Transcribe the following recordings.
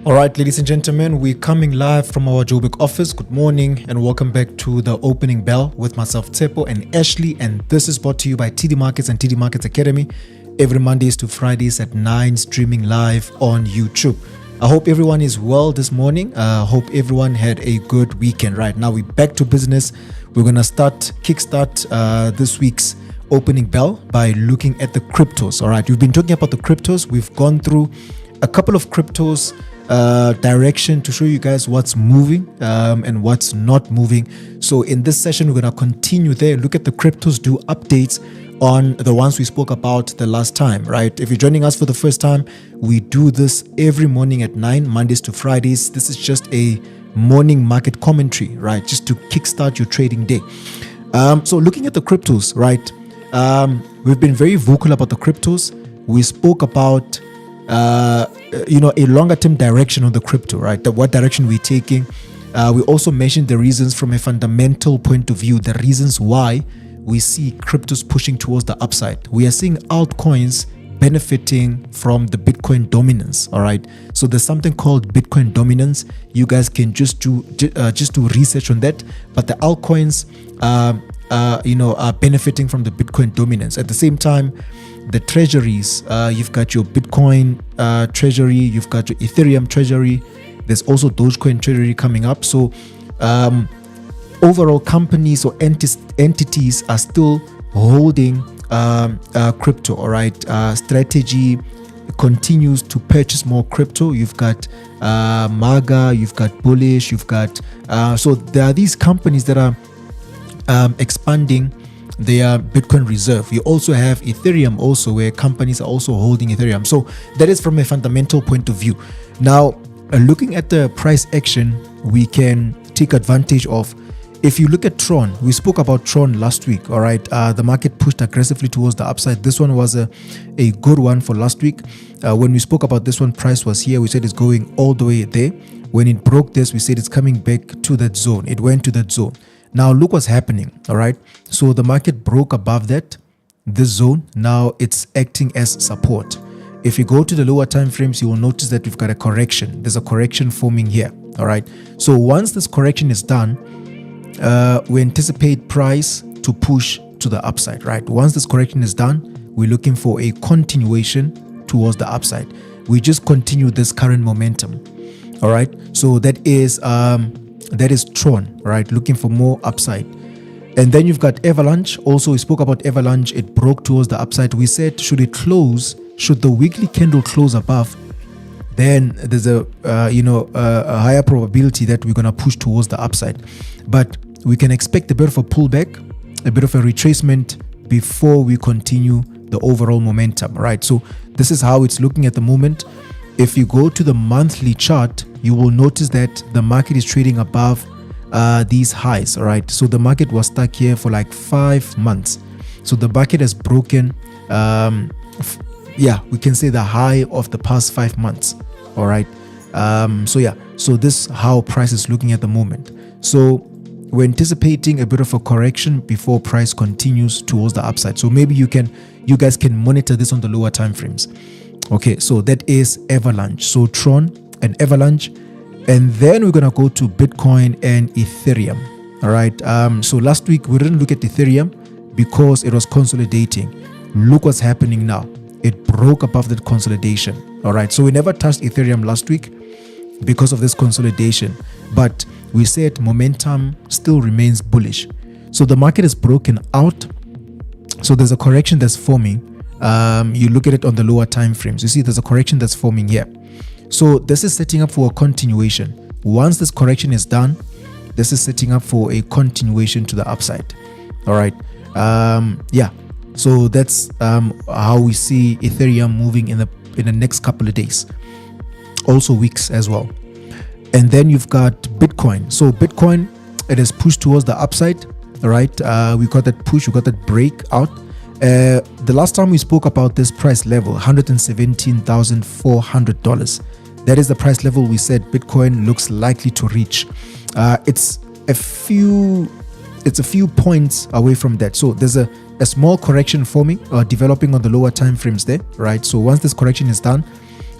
All right, ladies and gentlemen, we're coming live from our Joburg office. Good morning and welcome back to the opening bell with myself, Tshepo and Ashley. And this is brought to you by TD Markets and TD Markets Academy every Mondays to Fridays at 9, streaming live on YouTube. I hope everyone is well this morning. I hope everyone had a good weekend. Right now, we're back to business. We're going to kickstart this week's opening bell by looking at the cryptos. All right, we've been talking about the cryptos. We've gone through a couple of cryptos direction to show you guys what's moving and what's not moving. So in this session, we're going to continue there, look at the cryptos, do updates on the ones we spoke about the last time, right? If you're joining us for the first time, we do this every morning at 9, Mondays to Fridays. This is just a morning market commentary, right? Just to kickstart your trading day. So looking at the cryptos, right? We've been very vocal about the cryptos. We spoke about a longer term direction on the crypto, right? What direction we're taking. We also mentioned the reasons from a fundamental point of view, the reasons why we see cryptos pushing towards the upside. We are seeing altcoins benefiting from the Bitcoin dominance. All right. So there's something called Bitcoin dominance. You guys can just do research on that. But the altcoins, are benefiting from the Bitcoin dominance. At the same time, the treasuries, you've got your Bitcoin treasury, you've got your Ethereum treasury. There's also Dogecoin treasury coming up. So overall, companies or entities are still holding crypto. All right, strategy continues to purchase more crypto. You've got MAGA, you've got Bullish, you've got so there are these companies that are expanding their Bitcoin reserve. You also have Ethereum also, where companies are also holding Ethereum. So that is from a fundamental point of view. Now, looking at the price action, we can take advantage of. If you look at Tron, we spoke about Tron last week. All right, the market pushed aggressively towards the upside. This one was a good one for last week. When we spoke about this one, price was here. We said it's going all the way there. When it broke this, we said it's coming back to that zone. It went to that zone. Now look what's happening. All right, so the market broke above this zone. Now it's acting as support. If you go to the lower time frames, you will notice that we've got a correction. There's a correction forming here. All right, so once this correction is done, we anticipate price to push to the upside. Right, once this correction is done, we're looking for a continuation towards the upside. We just continue this current momentum. All right, so that is Tron, right? Looking for more upside. And then you've got Avalanche. Also, we spoke about Avalanche. It broke towards the upside. We said, should the weekly candle close above, then there's a higher probability that we're going to push towards the upside. But we can expect a bit of a pullback, a bit of a retracement before we continue the overall momentum, right? So this is how it's looking at the moment. If you go to the monthly chart, you will notice that the market is trading above these highs. All right, so the market was stuck here for like 5 months. So the market has broken we can say the high of the past 5 months. All right, so this is how price is looking at the moment. So we're anticipating a bit of a correction before price continues towards the upside. So maybe you guys can monitor this on the lower time frames. Okay, so that is Avalanche. So Tron and Avalanche. And then we're going to go to Bitcoin and Ethereum. All right. So last week we didn't look at Ethereum because it was consolidating. Look what's happening now. It broke above that consolidation. All right. So we never touched Ethereum last week because of this consolidation. But we said momentum still remains bullish. So the market is broken out. So there's a correction that's forming. You look at it on the lower time frames. You see there's a correction that's forming here. So this is setting up for a continuation. Once this correction is done, this is setting up for a continuation to the upside. All right. So that's how we see Ethereum moving in the next couple of days, also weeks as well. And then you've got Bitcoin. So Bitcoin, it has pushed towards the upside. All right. We got that push. We got that breakout. The last time we spoke about this price level, $117,400. That is the price level we said Bitcoin looks likely to reach. It's a few points away from that. So there's a small correction forming or developing on the lower time frames there, right? So once this correction is done,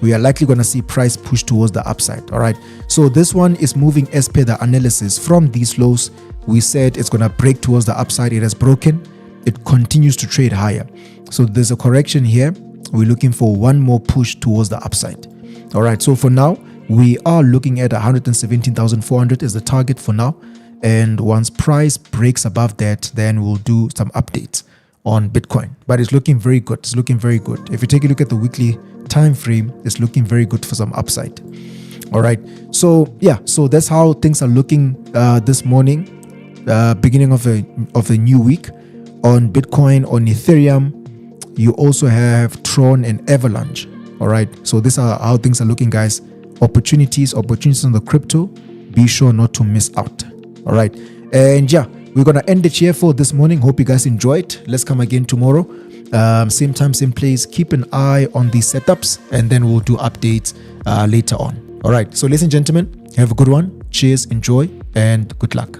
we are likely going to see price push towards the upside. All right, so this one is moving as per the analysis from these lows. We said it's going to break towards the upside. It has broken. It continues to trade higher. So there's a correction here. We're looking for one more push towards the upside. All right, so for now, we are looking at 117,400 as the target for now. And once price breaks above that, then we'll do some updates on Bitcoin. But it's looking very good. It's looking very good. If you take a look at the weekly time frame, it's looking very good for some upside. All right, so yeah, so that's how things are looking this morning, beginning of a new week. On Bitcoin, on Ethereum, you also have Tron and Avalanche. All right, so these are how things are looking, guys. Opportunities on the crypto. Be sure not to miss out. All right, and yeah, we're gonna end it here for this morning. Hope you guys enjoyed. Let's come again tomorrow, same time, same place. Keep an eye on these setups, and then we'll do updates later on. All right, so ladies and gentlemen, have a good one. Cheers, enjoy, and good luck.